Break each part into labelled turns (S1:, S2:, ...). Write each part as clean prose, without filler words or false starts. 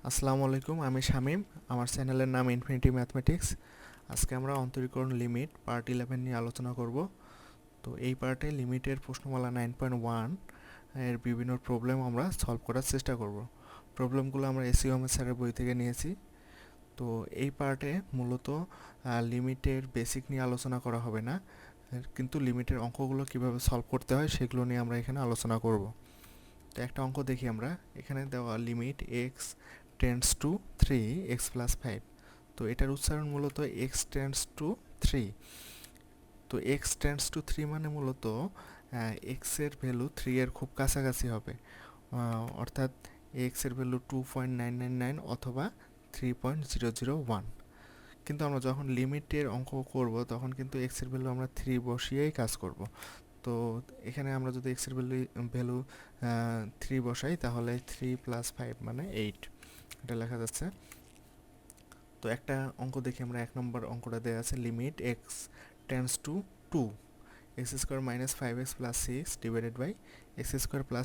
S1: আসসালামু আলাইকুম, আমি শামীম। আমার চ্যানেলের নাম ইনফিনিটি ম্যাথমেটিক্স। আজকে আমরা অন্তরীকরণ লিমিট পার্ট 11 নিয়ে আলোচনা করব। তো এই পার্টে লিমিটের প্রশ্নমালা 9.1 এর বিভিন্ন প্রবলেম আমরা সলভ করার চেষ্টা করব। প্রবলেমগুলো আমরা এসইউ আহমেদ স্যারের বই থেকে নিয়েছি। তো এই পার্টে মূলত লিমিটের বেসিক নিয়ে আলোচনা করা হবে না, কিন্তু লিমিটের অঙ্কগুলো কিভাবে সলভ করতে হয় সেগুলো নিয়ে আমরা এখানে আলোচনা করব। তো একটা অঙ্ক দেখি আমরা। এখানে দেওয়া limit x tends two 3x+5। তো এটার উচ্চারণ মূলত এক্স টেন্ডস টু 3। তো এক্স টেন্ডস টু 3 মানে মূলত এক্সের ভ্যালু 3 এর খুব কাছাকাছি হবে, অর্থাৎ এক্সের ভ্যালু 2.999 অথবা 3.001। কিন্তু আমরা যখন লিমিটের অঙ্ক করব তখন কিন্তু এক্সের ভ্যালু আমরা 3 বসিয়েই কাজ করব। তো এখানে আমরা যদি এক্সের ভ্যালু 3 বসাই তাহলে 3+5 মানে 8, এটা লেখা যাচ্ছে। তো একটা অঙ্ক দেখি আমরা। 1 নম্বর অঙ্কটা দেওয়া আছে limit x tends to 2, x² - 5x + 6 divided by x²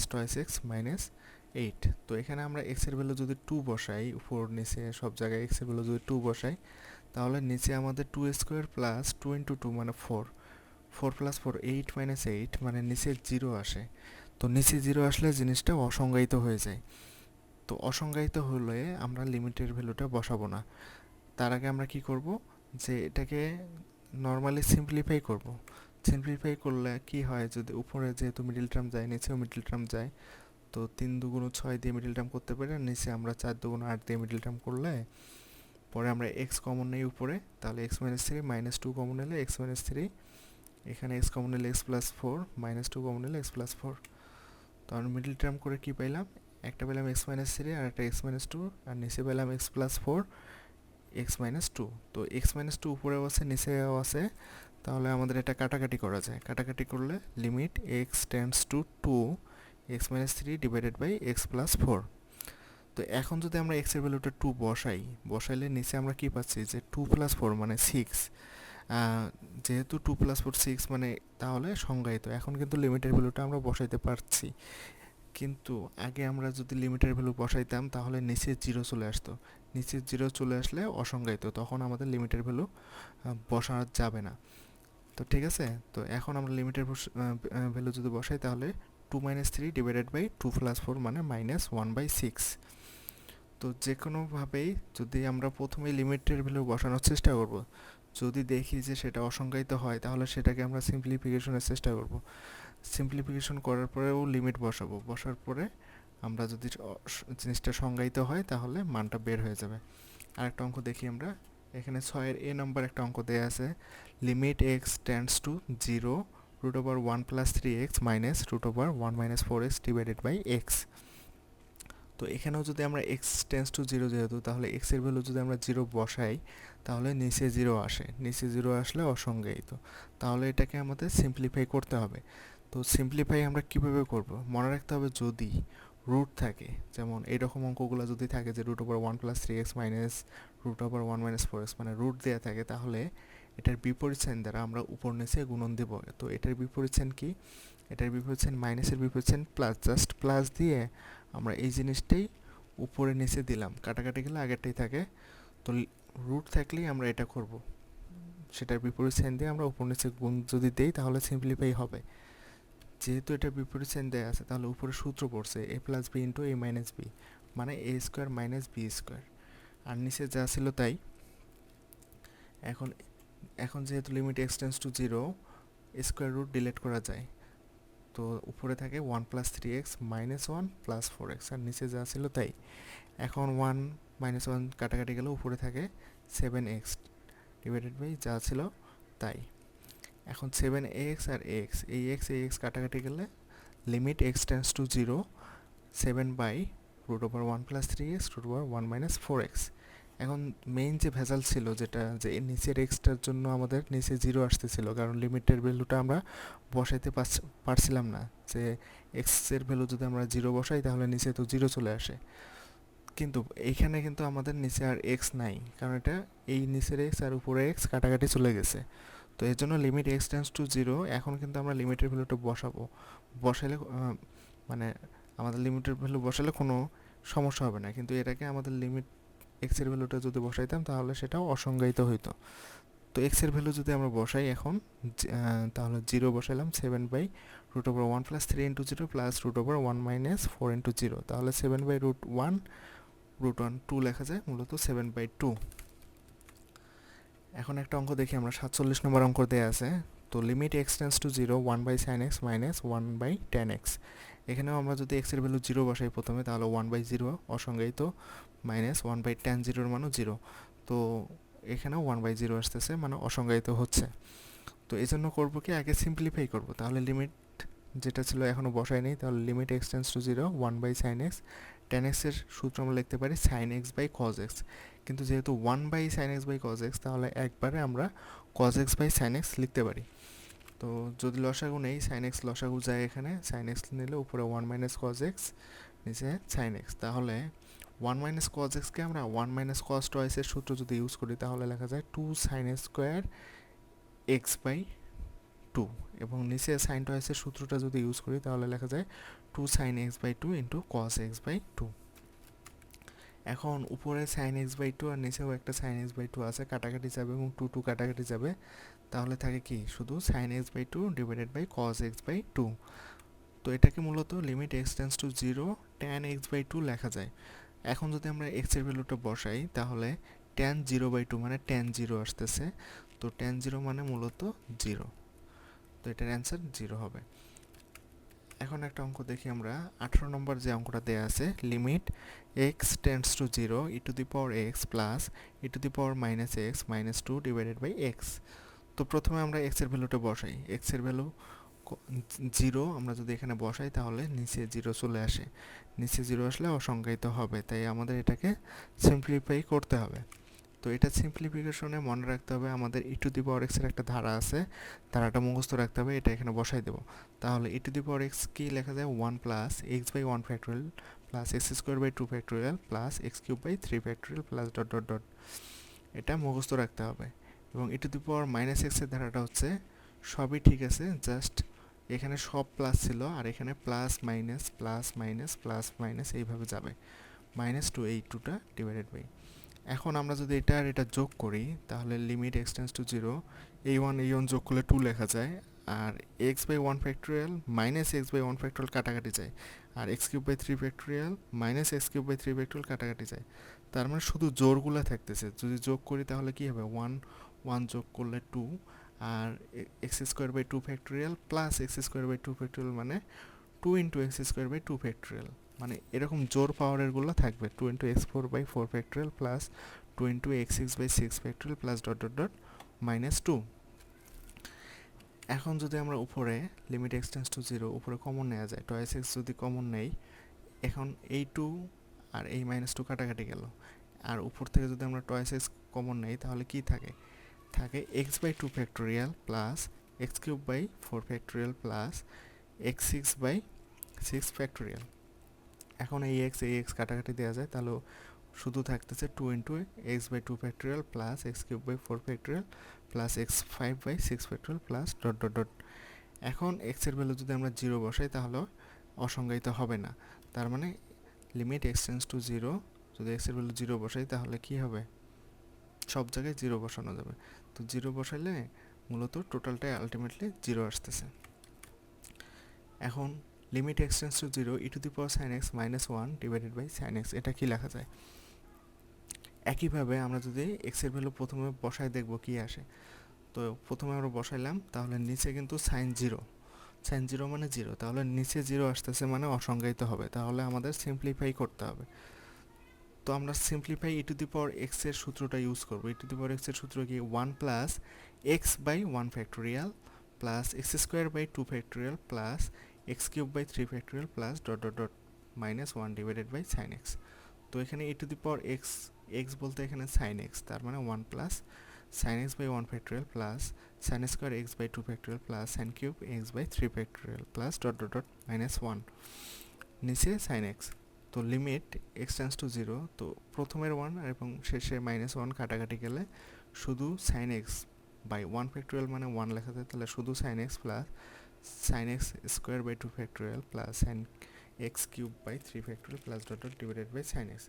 S1: + 2x - 8। তো এখানে আমরা এক্স এর ভ্যালু যদি 2 বসাই, উপর নিচে সব জায়গায় এক্স এর ভ্যালু যদি 2 বসাই, তাহলে নিচে আমাদের 2² + 2 × 2 মানে 4, 4 + 4 8 - 8 মানে নিচে 0 আসে। তো নিচে 0 আসলে জিনিসটা অসংজ্ঞায়িত হয়ে যায়। তো অসংজ্ঞায়িত হলে আমরা লিমিটের ভ্যালুটা বসাবো না। তার আগে আমরা কি করব, যে এটাকে নর্মালি সিম্পলিফাই করব। সিম্পলিফাই করলে কি হয়, যদি উপরে যেহেতু মিডিল টার্ম যায়, নিচেও মিডিল টার্ম যায়, তো 3 দুগুণ 6 দিয়ে মিডিল টার্ম করতে পারি, আর নিচে আমরা 4 দুগুণ 8 দিয়ে মিডিল টার্ম করলে পরে আমরা এক্স কমন নেই উপরে, তাহলে x-3 -2 কমন নিলে x-3, এখানে x কমন নিলে x+4, -2 কমন নিলে x+4। তো আমরা মিডিল টার্ম করে কি পাইলাম, একটা পেলাম x-3 আর একটা x-2, আর নিচে পেলাম x+4 x-2। তো x-2 উপরেও আছে নিচেও আছে, তাহলে আমাদের এটা কাটাকাটি করা যায়। কাটাকাটি করলে limit x tends to 2 x-3 divided by x+4। তো এখন যদি আমরা x এর ভ্যালুটা 2 বসাইলে নিচে আমরা কি পাচ্ছি, যে 2 + 4 মানে 6। যেহেতু 2 + 4 6 মানে, তাহলে সংজ্ঞায়িত। এখন কিন্তু লিমিটের ভ্যালুটা আমরা বসাইতে পারছি। কিন্তু আগে আমরা যদি লিমিটের ভ্যালু বসাইতাম তাহলে নিচে 0 চলে আসতো। নিচে 0 চলে আসলে অসংজ্ঞায়িত, তখন আমাদের লিমিটের ভ্যালু বসানো যাবে না। তো ঠিক আছে। তো এখন আমরা লিমিটের ভ্যালু যদি বসাই তাহলে 2 - 3 ডিভাইডেড বাই 2 + 4 মানে -1/6। তো যে কোনোভাবেই যদি আমরা প্রথমে লিমিটের ভ্যালু বসানোর চেষ্টা করব, যদি দেখি যে সেটা অসংজ্ঞায়িত হয় তাহলে সেটাকে আমরা সিম্পলিফিকেশনের চেষ্টা করব। সিম্পলিফিকেশন করার পরেও লিমিট বসাবো, বসার পরে আমরা যদি জিনিসটা সংজ্ঞায়িত হয় তাহলে মানটা বের হয়ে যাবে। আরেকটা অঙ্ক দেখি আমরা। এখানে 6-এর এ নাম্বার একটা অঙ্ক দেওয়া আছে limit x tends to 0 √1 + 3x - √1 - 4x divided by x. তো এখানেও যদি আমরা এক্স টেন্ডস টু 0 যেহেতু, তাহলে এক্স এর ভ্যালু যদি আমরা 0 বসাই তাহলে নিচে 0 আসে, নিচে 0 আসলে অসংজ্ঞায়িত। তাহলে এটাকে আমাদের সিম্পলিফাই করতে হবে। তো সিম্পলিফাই আমরা কিভাবে করব, মনে রাখতে হবে যদি রুট থাকে, যেমন এইরকম অঙ্কগুলো যদি থাকে যে √1 + 3x -√1 - 4x মানে রুট দেওয়া থাকে, তাহলে এটার বিপরীত সাইন দ্বারা আমরা উপর নিচে গুণন দেব। তো এটার বিপরীত সাইন কি, এটার বিপরীত সাইন মাইনাসের বিপরীত সাইন প্লাস, জাস্ট প্লাস দিয়ে আমরা এই জিনিসটাই উপরে নিচে দিলাম, কাটাকাটি গেলে আগেরটাই থাকে। তো রুট থাকলেই আমরা এটা করব, সেটার বিপরীত সাইন দিয়ে আমরা উপর নিচে গুণ যদি দেই তাহলে সিম্পলিফাই হবে। যেহেতু এটা বিপরীত সাইন দেওয়া আছে তাহলে উপরে সূত্র পড়ছে a + b × a - b মানে a² - b², আর নিচে যা ছিল তাই। এখন এখন যেহেতু limit x tends to 0, square root delete করা যায়। তো উপরে থাকে 1 + 3x - 1 + 4x, আর নিচে যা ছিল তাই। এখন 1 - 1 কাটাকাটি গেলে উপরে থাকে 7x ডিভাইডেড বাই যা ছিল তাই। এখন 7x আর x, এই x কাটাকাটি গেলে limit x tends to 0 7/√1 + 3x √1 - 4x। এখন মেইন যে ভেজাল ছিল, যেটা যে নিচের এক্সটার জন্য আমাদের নিচে 0 আসতেছিল, কারণ লিমিটের ভ্যালুটা আমরা বসাইতে পারছিলাম না, যে এক্স এর ভ্যালু যদি আমরা 0 বসাই তাহলে নিচে তো 0 চলে আসে। কিন্তু এইখানে কিন্তু আমাদের নিচে আর এক্স নাই, কারণ এটা এই নিচের এক্স আর উপরে এক্স কাটাকাটি চলে গেছে। তো এর জন্য লিমিট এক্স টেন্ডস টু 0, এখন কিন্তু আমরা লিমিটের ভ্যালুটা বসাবো। বসাইলে মানে আমাদের লিমিটের ভ্যালু বসালে কোনো সমস্যা হবে না, কিন্তু এটাকে আমাদের লিমিট এক্সের ভ্যালুটা যদি বসাইতাম তাহলে সেটাও অসংজ্ঞায়িত হইতো। তো এক্সের ভ্যালু যদি আমরা বসাই এখন, তাহলে 0 বসাইলাম 7/√1 plus 3 into 0 plus √1 minus 4 into 0, তাহলে 7/√1 √1 2 লেখা যায়, মূলত 7/2। এখন একটা অঙ্ক দেখি আমরা, 47 নম্বর অঙ্ক দেওয়া আছে। তো limit x tends to 0 1/sin x minus 1/tan x। এখানেও আমরা যদি এক্সের ভ্যালু 0 বসাই প্রথমে, তাহলে 1/0 অসংজ্ঞায়িত, মাইনাস 1/tan 0 মানও 0। তো এখানেও 1/0 আসতেছে, মানে অসংজ্ঞায়িত হচ্ছে। তো এই জন্য করবো কি, আগে সিম্পলিফাই করব। তাহলে লিমিট যেটা ছিল এখনও বসাই নেই, তাহলে limit x tends to 0 1/sin x, tan x এর সূত্র আমরা লিখতে পারি sin x by cos x। কিন্তু যেহেতু 1/sin x by cos x, তাহলে একবারে আমরা cos x by sin x লিখতে পারি। তো যদি লসাগু নেই, sin x লসাগু যায় এখানে, sin x নিলে উপরে 1 মাইনাস cos x, নিচে sin x। তাহলে 1 মাইনাস cos x কে আমরা 1 মাইনাস cos twice এর সূত্র যদি ইউজ করি, তাহলে লেখা যায় 2 sin স্কোয়ার x বাই 2, এবং নিচে সাইন টয়েসের সূত্রটা যদি ইউজ করি, তাহলে লেখা যায় 2 sin x by 2 into cos x by 2। এখন উপরে sin x বাই 2 আর নিচেও একটা sin x বাই 2 আছে, কাটাকাটি যাবে এবং 2 কাটাকাটি যাবে, তাহলে থাকে কি শুধু sin x by 2 divided by cos x by 2। তো এটাকে মূলত limit x tends to 0 tan x by 2 লেখা যায়। এখন যদি আমরা x এর ভ্যালুটা বসাই, তাহলে tan 0 বাই 2 মানে tan 0 আসতেছে। তো tan 0 মানে মূলত 0, তো এটার অ্যান্সার 0 হবে। এখন একটা অঙ্ক দেখি আমরা, 18 নম্বর যে অঙ্কটা দেওয়া আছে, limit x tends to 0 e to the power x plus e to the power minus x minus 2 divided by x. তো প্রথমে আমরা এক্স এর ভ্যালুটা বসাই। এক্স এর ভ্যালু 0 আমরা যদি এখানে বসাই, তাহলে নিচে 0 চলে আসে, নিচে 0 আসলে অসংজ্ঞায়িত হবে, তাই আমাদের এটাকে সিম্পলিফাই করতে হবে। তো এটা সিম্পলিফিকেশনে মনে রাখতে হবে, আমাদের ই টু দি পাওয়ার এক্স এর একটা ধারা আছে, ধারাটা মুখস্থ রাখতে হবে, এটা এখানে বসাই দেবো। তাহলে ই টু দি পাওয়ার এক্স কি লেখা যায়, 1 plus x by 1 factorial plus x square by 2 factorial plus x cube by 3 factorial plus dot dot dot, এটা মুখস্থ রাখতে হবে। এবং e to the power minus x এর ধারাটা হচ্ছে, সবই ঠিক আছে, জাস্ট এখানে সব প্লাস ছিল আর এখানে plus minus plus minus plus minus এইভাবে যাবে, মাইনাস 2 এই 2টা ডিভাইডেড বাই। এখন আমরা যদি এটা আর এটা যোগ করি, তাহলে লিমিট এক্স টেন্স টু 0 এই ওয়ান যোগ করলে 2 লেখা যায়, আর x by 1 factorial minus x by 1 factorial কাটাকাটি যায়, আর x cube by 3 factorial minus x cube by 3 factorial কাটাকাটি যায়। তার মানে শুধু জোরগুলো থাকতেছে, যদি যোগ করি তাহলে কি হবে, 1 যোগ করলে 2, আর x square by 2 factorial plus x square by 2 factorial মানে 2 into x square by 2 factorial, মানে এরকম জোর পাওয়ারেরগুলো থাকবে, 2 into x 4 by 4 factorial plus 2 into x 6 by 6 factorial plus dot dot dot minus 2। এখন যদি আমরা উপরে লিমিট এক্স টেন্স টু 0 উপরে কমন নেওয়া যায়, টয়েস এক্স যদি কমন নেই, এখন এই 2 আর এই মাইনাস 2 কাটাকাটি গেল, আর উপর থেকে যদি আমরা টয়েস এক্স কমন নেই, তাহলে কি থাকে, x by 2 factorial plus x cube by 4 factorial plus x 6 by 6 factorial. এখন এই এক্স কাটাকাটি দেওয়া যায়, তাহলে শুধু থাকতেছে 2 into x by 2 factorial plus x cube by 4 factorial plus x 5 by 6 factorial plus dot dot dot. এখন এক্স এর ভ্যালু যদি আমরা 0 বসাই, তাহলে অসংজ্ঞায়িত হবে না। তার মানে লিমিট এক্স টেন্স টু 0, যদি এক্স এর ভ্যালু 0 বসাই, তাহলে কি হবে, সব জায়গায় 0 বসানো যাবে। তো 0 বসাইলে মূলত টোটালটাই আলটিমেটলি 0 আসতেছে। এখন limit x tends to 0 e to the power sine x minus 1 divided by sine x, এটা কি লেখা যায়। একইভাবে আমরা যদি এক্স এর ভ্যালু প্রথমে বসাই দেখব কি আসে। তো প্রথমে আমরা বসাইলাম, তাহলে নিচে কিন্তু সাইন 0 মানে 0, তাহলে নিচে 0 আসতেছে মানে অসংজ্ঞায়িত হবে, তাহলে আমাদের সিম্পলিফাই করতে হবে। তো আমরা simplify E to the power x এর সূত্রটা ইউজ করবো। ই টু দি পাওয়ার এক্স এর সূত্র কি, 1 plus x by 1 factorial plus x square by 2 factorial plus x cube by 3 factorial plus dot dot dot minus 1 divided by sine x. তো এখানে ই to the power x বলতে এখানে sine x, তার মানে 1 plus sine x by 1 factorial plus sine square x by 2 factorial plus sine cube x by 3 factorial plus dot dot dot minus 1, নিচে sine x. তো limit x tends to 0, তো প্রথমের 1 এবং শেষে মাইনাস 1 কাটাকাটি গেলে শুধু সাইন এক্স বাই 1 ফ্যাক্টোরিয়াল মানে 1 লেখা যায়, তাহলে শুধু sine x plus sine x square by 2 factorial plus sine x cube by 3 factorial plus dot dot divided by sine x.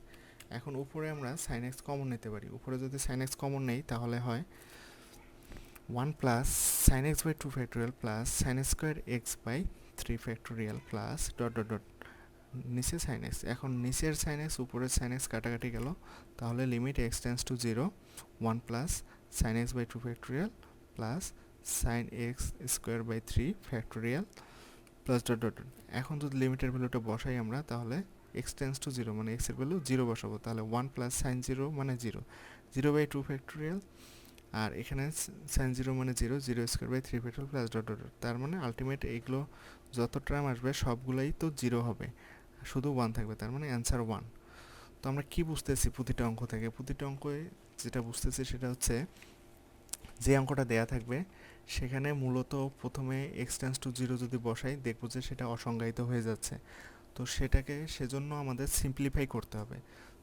S1: এখন উপরে আমরা সাইন এক্স কমন নিতে পারি, উপরে যদি সাইন এক্স কমন নেই তাহলে হয় 1 plus sine x by 2 factorial plus sine square x by 3 factorial plus dot dot dot নিচে সাইন এক্স। এখন নিচের সাইন এক্স উপরের সাইন এক্স কাটাকাটি গেল, তাহলে limit x tends to 0 1 plus sine x by 2 factorial plus sine x square by 3 factorial plus dot dot dot. এখন যদি লিমিটের ভ্যালুটা বসাই আমরা, তাহলে এক্স টেন্স টু 0 মানে এক্সের ভ্যালু 0 বসাবো, তাহলে 1 প্লাস সাইন 0 মানে 0, 0 বাই 2 ফ্যাক্টোরিয়াল, আর এখানে সাইন 0 মানে 0, 0 square by 3 factorial plus dot dot dot. তার মানে আলটিমেট এইগুলো যত টার্ম আসবে সবগুলোই তো 0 হবে, শুধু 1 থাকবে, তার মানে অ্যান্সার 1। তো আমরা কি বুঝতেছি প্রতিটা অঙ্ক থেকে? প্রতিটা অঙ্কে যেটা বুঝতেছি সেটা হচ্ছে যে অঙ্কটা দেয়া থাকবে সেখানে মূলত প্রথমে এক্স টেন্স টু 0 যদি বসাই দেখবো যে সেটা অসংজ্ঞায়িত হয়ে যাচ্ছে। তো সেটাকে সেজন্য আমাদের সিম্পলিফাই করতে হবে।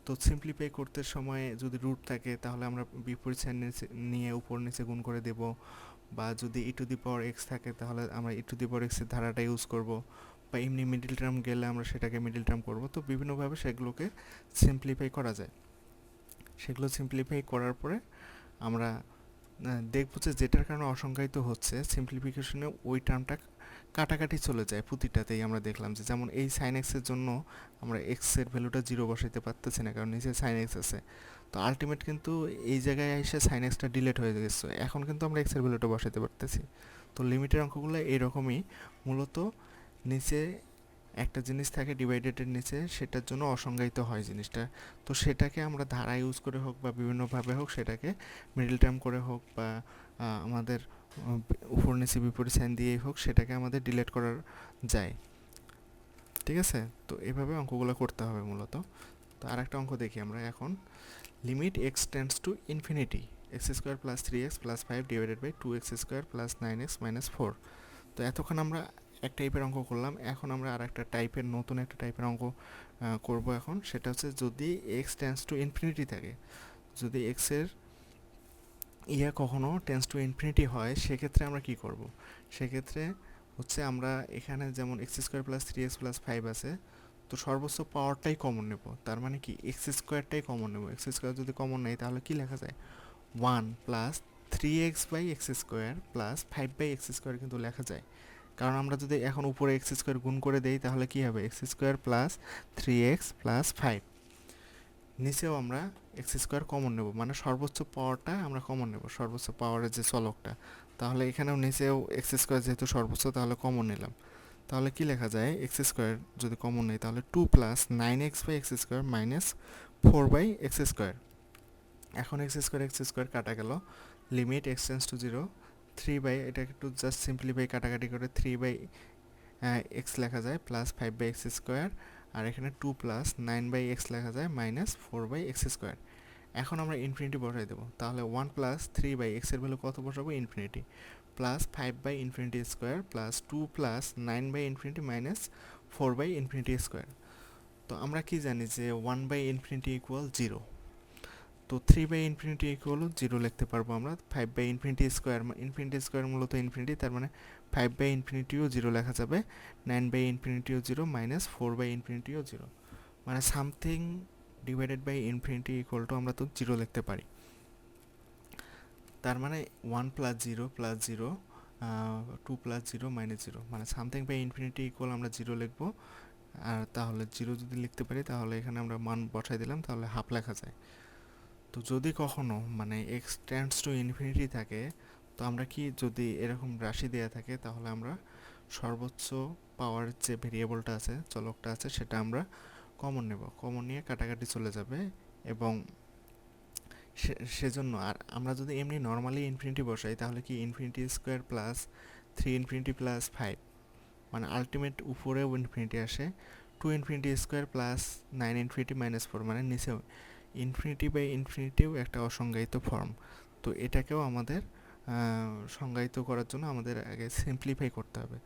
S1: তো সিম্পলিফাই করতে সময় যদি রুট থাকে তাহলে আমরা বিপরীত সাইন নিয়ে উপর নিচে গুণ করে দেব, বা যদি ই টু দি পাওয়ার এক্স থাকে তাহলে আমরা ই টু দি পাওয়ার এক্সের ধারাটা ইউজ করব, বা এমনি মিডিল টার্ম গেলে আমরা সেটাকে মিডিল টার্ম করব। তো বিভিন্নভাবে সেগুলোকে সিম্পলিফাই করা যায়। সেগুলো সিম্পলিফাই করার পরে আমরা দেখবো যে যেটার কারণে অসংজ্ঞায়িত হচ্ছে সিম্পলিফিকেশনে ওই টার্মটা কাটাকাটি চলে যায় প্রতিটাতেই। আমরা দেখলাম যে যেমন এই সাইন এক্সের জন্য আমরা এক্সের ভ্যালুটা 0 বসাইতে পারতেছি না, কারণ নিচে সাইন এক্স আছে। তো আলটিমেট কিন্তু এই জায়গায় এসে সাইন এক্সটা ডিলিট হয়ে গেছে, এখন কিন্তু আমরা এক্সের ভ্যালুটা বসাইতে পারতেছি। তো লিমিটের অঙ্কগুলো এইরকমই, মূলত নিচে একটা জিনিস থাকে ডিভাইডেডের নিচে, সেটার জন্য অসংজ্ঞায়িত হয় জিনিসটা। তো সেটাকে আমরা ধারা ইউজ করে হোক বা বিভিন্নভাবে হোক, সেটাকে মিডল টার্ম করে হোক বা আমাদের উপর নিচে বিপরীত সাইন দিয়েই হোক, সেটাকে আমাদের ডিলিট করার যায়। ঠিক আছে, তো এভাবে অঙ্কগুলো করতে হবে মূলত। তো আর একটা অঙ্ক দেখি আমরা এখন। Limit x tends to infinity x square plus 3x plus 5 divided by 2x square plus 9x minus 4। তো এতক্ষণ আমরা এক টাইপের অঙ্ক করলাম, এখন আমরা আর একটা টাইপের নতুন একটা টাইপের অঙ্ক করব এখন। সেটা হচ্ছে যদি এক্স টেন্স টু ইনফিনিটি থাকে, যদি এক্সের কখনো টেন্স টু ইনফিনিটি হয়, সেক্ষেত্রে আমরা কি করব? সেক্ষেত্রে হচ্ছে আমরা এখানে যেমন x square plus 3x plus 5 আছে, তো সর্বোচ্চ পাওয়ারটাই কমন নেব। তার মানে কি এক্স স্কোয়ারটাই কমন নেব। এক্স স্কোয়ার যদি কমন নেই তাহলে কি লেখা যায়? 1 plus 3x by x square plus 5 by x square কিন্তু লেখা যায়, কারণ আমরা যদি এখন উপরে এক্স স্কোয়ার গুণ করে দেই তাহলে কি হবে? X square plus 3x plus 5, নিচেও আমরা এক্স স্কোয়ার কমন নেব, মানে সর্বোচ্চ পাওয়ারটা আমরা কমন নেব, সর্বোচ্চ পাওয়ারের যে চলকটা। তাহলে এখানেও নিচেও এক্স স্কোয়ার যেহেতু সর্বোচ্চ, তাহলে কমন নিলাম। তাহলে কি লেখা যায়? এক্স স্কোয়ার যদি কমন নেই তাহলে 2 plus 9x by x square minus 4 by x square. এখন এক্স স্কোয়ার কাটা গেল, limit x tends to 0 3 by, এটা একটু জাস্ট সিম্পলিফাই কাটাকাটি করে 3 বাই এক্স লেখা যায় প্লাস 5 বাই এক্স স্কোয়ার, আর এখানে 2 প্লাস 9 বাই এক্স লেখা যায় মাইনাস 4 বাই এক্স স্কোয়ার। এখন আমরা ইনফিনিটি বসাই দেবো, তাহলে 1 প্লাস 3 বাই এক্সের ভ্যালু কত বসাবো? Infinity, plus 5 by infinity square plus 2 plus 9 by infinity minus 4 by infinity square. তো আমরা কি জানি যে 1 বাই ইনফিনিটি ইকুয়াল 0, তো 3 বাই ইনফিনিটি ইকুয়াল 0 লিখতে পারবো আমরা। 5 বাই ইনফিনিটি স্কোয়ার মূলত ইনফিনিটি, তার মানে 5 বাই ইনফিনিটিও 0 লেখা যাবে, 9 বাই ইনফিনিটিও 0 মাইনাস 4 বাই ইনফিনিটিও 0, মানে something divided by infinity equal to আমরা তো 0 লিখতে পারি। তার মানে 1 প্লাস 0 প্লাস 0, 2 প্লাস 0 মাইনাস 0, মানে সামথিং বাই ইনফিনিটি ইকুয়াল আমরা 0 লিখবো। আর তাহলে 0 যদি লিখতে পারি তাহলে এখানে আমরা মান বসাই দিলাম, তাহলে হাফ লেখা যায়। তো যদি কখনো মানে এক্স টেন্ডস টু ইনফিনিটি থাকে, তো আমরা কি, যদি এরকম রাশি দেয়া থাকে তাহলে আমরা সর্বোচ্চ পাওয়ার যে ভেরিয়েবলটা আছে, চলকটা আছে, সেটা আমরা কমন নেব, কমন নিয়ে কাটাকাটি চলে যাবে। এবং সেজন্য আর আমরা যদি এমনি নর্মালি ইনফিনিটি বসাই তাহলে কি infinity square plus 3 infinity plus 5, মানে আলটিমেট উপরেও ইনফিনিটি আসে, 2 infinity square plus 9 infinity minus 4, মানে নিচেও ইনফিনিটি বাই ইনফিনিটিও একটা অসংজ্ঞায়িত ফর্ম। তো এটাকেও আমাদের সংজ্ঞায়িত করার জন্য আমাদের আগে সিম্পলিফাই করতে হবে।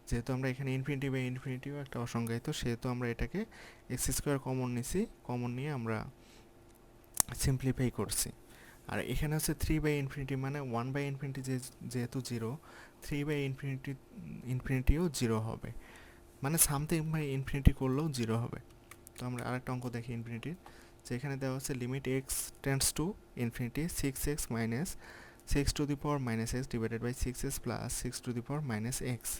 S1: যেহেতু আমরা এখানে ইনফিনিটি বাই ইনফিনিটিও একটা অসংজ্ঞায়িত, সেহেতু আমরা এটাকে এক্স স্কোয়ার কমন নিছি, কমন নিয়ে আমরা সিম্পলিফাই করছি। আর এখানে হচ্ছে 3 বাই ইনফিনিটি, মানে 1 বাই ইনফিনিটি যেহেতু 0, 3 বাই ইনফিনিটিও 0 হবে। মানে সামথিং বাই ইনফিনিটি করলেও জিরো হবে। তো আমরা আরেকটা অঙ্ক দেখি ইনফিনিটির, যে এখানে দেওয়া হচ্ছে limit x tends to infinity 6x minus 6 to the power minus x divided by 6s plus 6 to the power minus x.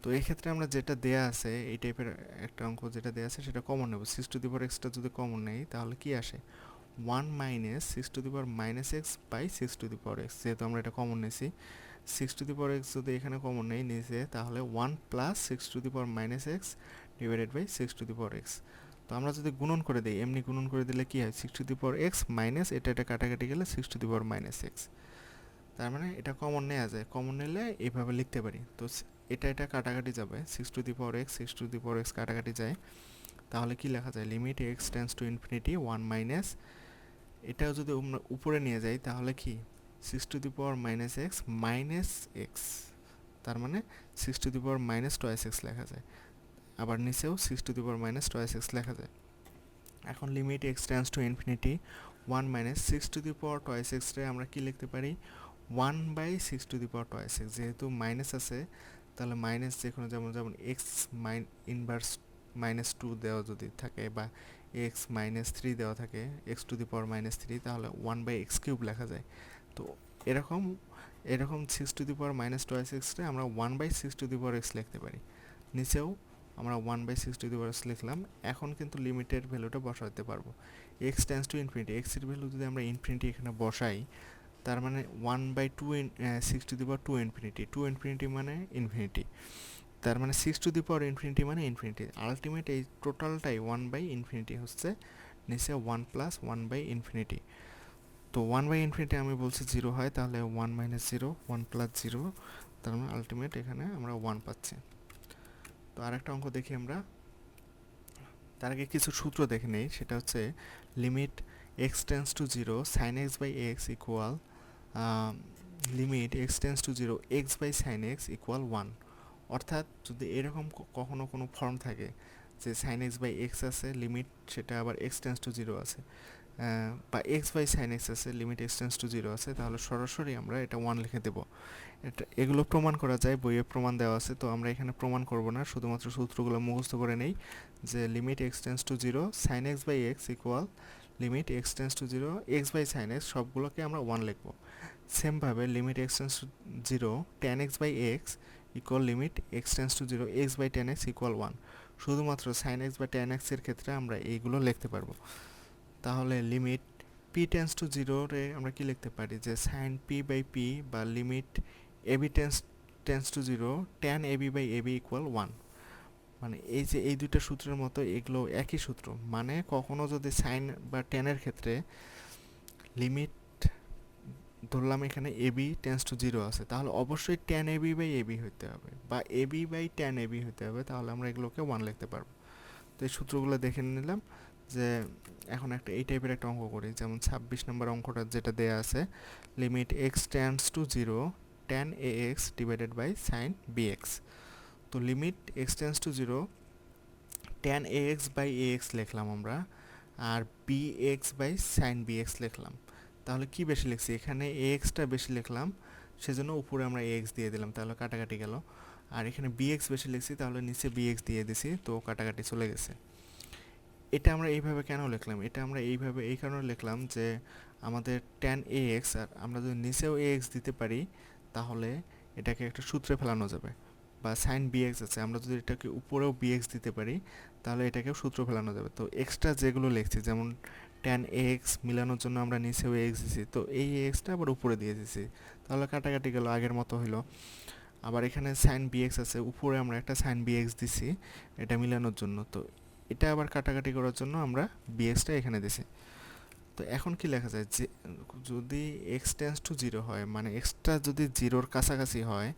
S1: তো এই ক্ষেত্রে আমরা যেটা দেয়া আছে এই টাইপের একটা অঙ্ক যেটা দেয়া আছে সেটা কমন নেব। 6 টু দি পাওয়ার এক্সটা যদি কমন নেই তাহলে কি আসে, 1 - 6 to the power minus x by 6 to the power x. যেহেতু আমরা এটা কমন নিয়েছি, 6 টু দি পাওয়ার এক্স যদি এখানে কমন নেই নিচে, তাহলে 1 + 6 to the power minus x divided by 6 to the power x. তো আমরা যদি গুণন করে দিই, এমনি গুণন করে দিলে কি হয়, 6 to the power x minus এটা কাটাকাটি গেলে 6 to the power minus x. তার মানে এটা কমন নেওয়া যায়, কমন নিলে এইভাবে লিখতে পারি। তো এটা কাটাকাটি যাবে, 6 to the power x 6 to the power x কাটাকাটি যায়, তাহলে কি লেখা যায়, limit x tends to infinity 1 minus, এটাও যদি আমরা উপরে নিয়ে যাই তাহলে কি 6 to the power minus x minus x, তার মানে 6 to the power minus 2x লেখা যায়। আবার নিচেও 6 to the power minus 2x লেখা যায়। এখন limit x tends to infinity 1 minus 6 to the power 2x রে আমরা কি লিখতে পারি, 1/6 টু দি পাওয়ার 2x। যেহেতু মাইনাস আছে তাহলে মাইনাস যে কোনো, যেমন যেমন এক্স ইনভার্স -2 দেওয়া যদি থাকে বা x-3 দেওয়া থাকে, x⁻³ তাহলে 1/x³ লেখা যায়। তো এরকম এরকম 6 to the power minus 2x রে আমরা 1/6 টু দি পাওয়ার x লিখতে পারি। নিচেও আমরা 1/6 টু দি পাওয়ার x লিখলাম। এখন কিন্তু লিমিটের ভ্যালুটা বসাতে পারবো। x tends to infinity, x এর ভ্যালু যদি আমরা ইনফিনিটি এখানে বসাই, তার মানে 1/6 two the power 2 infinity, 2 infinity মানে ইনফিনিটি, তার মানে 6 টু দি পাওয়ার ইনফিনিটি মানে ইনফিনিটি। আলটিমেট এই টোটালটাই 1/ইনফিনিটি হচ্ছে, নিচে 1 + 1/ইনফিনিটি। তো 1/ইনফিনিটি আমি বলছি 0 হয়, তাহলে 1 - 0 1 + 0, তার মানে আলটিমেট এখানে আমরা 1 পাচ্ছি। তো আরেকটা অঙ্ক দেখি আমরা, তার আগে কিছু সূত্র দেখে নেই। সেটা হচ্ছে limit x tends to 0 sine x by x equal limit x tends to 0 x by sine x equal 1। অর্থাৎ যদি এরকম কখনো কোনো ফর্ম থাকে যে সাইন এক্স বাই এক্স আছে, লিমিট সেটা আবার এক্স টেন্স টু 0 আছে, বা এক্স বাই সাইন এক্স আছে, লিমিট এক্স টেন্স টু 0 আছে, তাহলে সরাসরি আমরা এটা 1 লিখে দেব। এগুলো প্রমাণ করা যায়, বইয়ে প্রমাণ দেওয়া আছে, তো আমরা এখানে প্রমাণ করব না, শুধুমাত্র সূত্রগুলো মুখস্থ করে নেই। যে limit x tends to 0 sine x by x equal limit x tends to 0 x by sine x, সবগুলোকে আমরা 1 লিখব। সেমভাবে limit x tends to 0 tan x by x equal limit x tends to 0 x by tan x equal 1। শুধুমাত্র sine x বা tan এক্সের ক্ষেত্রে আমরা এইগুলো লিখতে পারবো। তাহলে লিমিট পি টেন্স টু 0 রে আমরা কি লিখতে পারি, যে সাইন পি বাই পি বা limit AB tends to 0 tan AB by AB equal 1। মানে এই যে এই দুইটা সূত্রের মতো এগুলো একই সূত্র। মানে কখনো যদি সাইন বা ট্যানের ক্ষেত্রে লিমিট ধরলাম এখানে এবি টেন্স টু 0 আছে, তাহলে অবশ্যই ট্যান এবি বাই এবি হতে হবে বা এবি বাই ট্যান এবি হতে হবে, তাহলে আমরা এগুলোকে 1 লিখতে পারবো। তো এই সূত্রগুলো দেখে নিলাম। যে এখন একটা এই টাইপের একটা অঙ্ক করি, যেমন 26 নম্বর অঙ্কটা যেটা দেয়া আছে, limit x tends to 0 tan a x divided by sine b x. তো limit x tends to 0 tan a x by a x লিখলাম আমরা, আর b x by sine b x লিখলাম। তাহলে কি বেশি লিখছি, এখানে এ এক্সটা বেশি লিখলাম, সেজন্য উপরে আমরা এ এক্স দিয়ে দিলাম, তাহলে কাটাকাটি গেল। আর এখানে বি এক্স বেশি লিখছি, তাহলে নিচে বি এক্স দিয়ে দিছি, তো কাটাকাটি চলে গেছে। এটা আমরা এইভাবে কেন লিখলাম, এটা আমরা এইভাবে এই কারণে লিখলাম যে আমাদের ট্যান এ এক্স, আর আমরা যদি নিচেও এ এক্স দিতে পারি তাহলে এটাকে একটা সূত্রে ফেলানো যাবে। বা সাইন বি এক্স আছে, আমরা যদি এটাকে উপরেও বি এক্স দিতে পারি তাহলে এটাকেও সূত্র ফেলানো যাবে। তো এক্সট্রা যেগুলো লিখছি, যেমন ট্যান এ এক্স মিলানোর জন্য আমরা নিচেও এ এক্স দিছি, তো এই এক্সটা আবার উপরে দিয়ে দিছি, তাহলে কাটাকাটি গেল, আগের মতো হইলো। আবার এখানে সাইন বি এক্স আছে, উপরে আমরা একটা সাইন বি এক্স দিছি এটা মিলানোর জন্য, তো এটা আবার কাটাকাটি করার জন্য আমরা বি এক্সটা এখানে দিছি। তো এখন কি লেখা যায়, যে যদি এক্স টেন্স টু 0 হয়, মানে এক্সটা যদি 0-র কাছাকাছি হয়,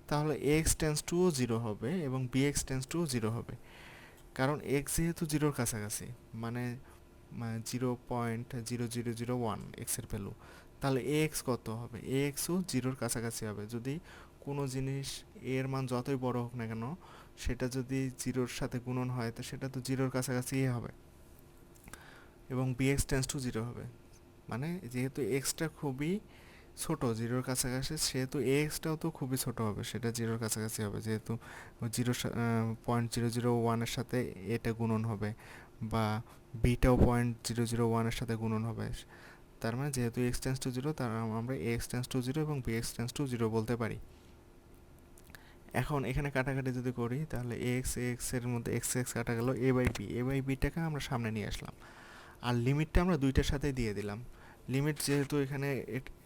S1: তাহলে এক্স টেন্স টু 0 হবে এবং বি এক্স টেন্স টু 0 হবে। কারণ এক্স যেহেতু 0-র কাছাকাছি, মানে 0.0001 এক্সের ভ্যালু, তাহলে এ এক্স কত হবে, এ এক্সও 0-র কাছাকাছি হবে। যদি কোনো জিনিস এর মান যতই বড় হোক না কেন, সেটা যদি 0-র সাথে গুণন হয় তো সেটা তো 0-র কাছাকাছি হবে, এবং বি এক্স টেন্স টু 0 হবে। মানে যেহেতু এক্সটা খুবই ছোট, জিরোর কাছাকাছি, সেহেতু এ এক্সটাও তো খুবই ছোট হবে, সেটা জিরোর কাছাকাছি হবে, যেহেতু 0.001-এর সাথে এটা গুণন হবে, বা বিটাও 0.001-এর সাথে গুণন হবে। তার মানে যেহেতু এক্স টেন্স টু জিরো, তার আমরা a x tends to zero এবং b x tends to zero বলতে পারি। এখন এখানে কাটাকাটি যদি করি, তাহলে এ এক্স এর মধ্যে এক্স এক্স কাটা গেল, এ বাই বিটাকে আমরা সামনে নিয়ে আসলাম, আর লিমিটটা আমরা দুইটার সাথেই দিয়ে দিলাম। লিমিট যেহেতু এখানে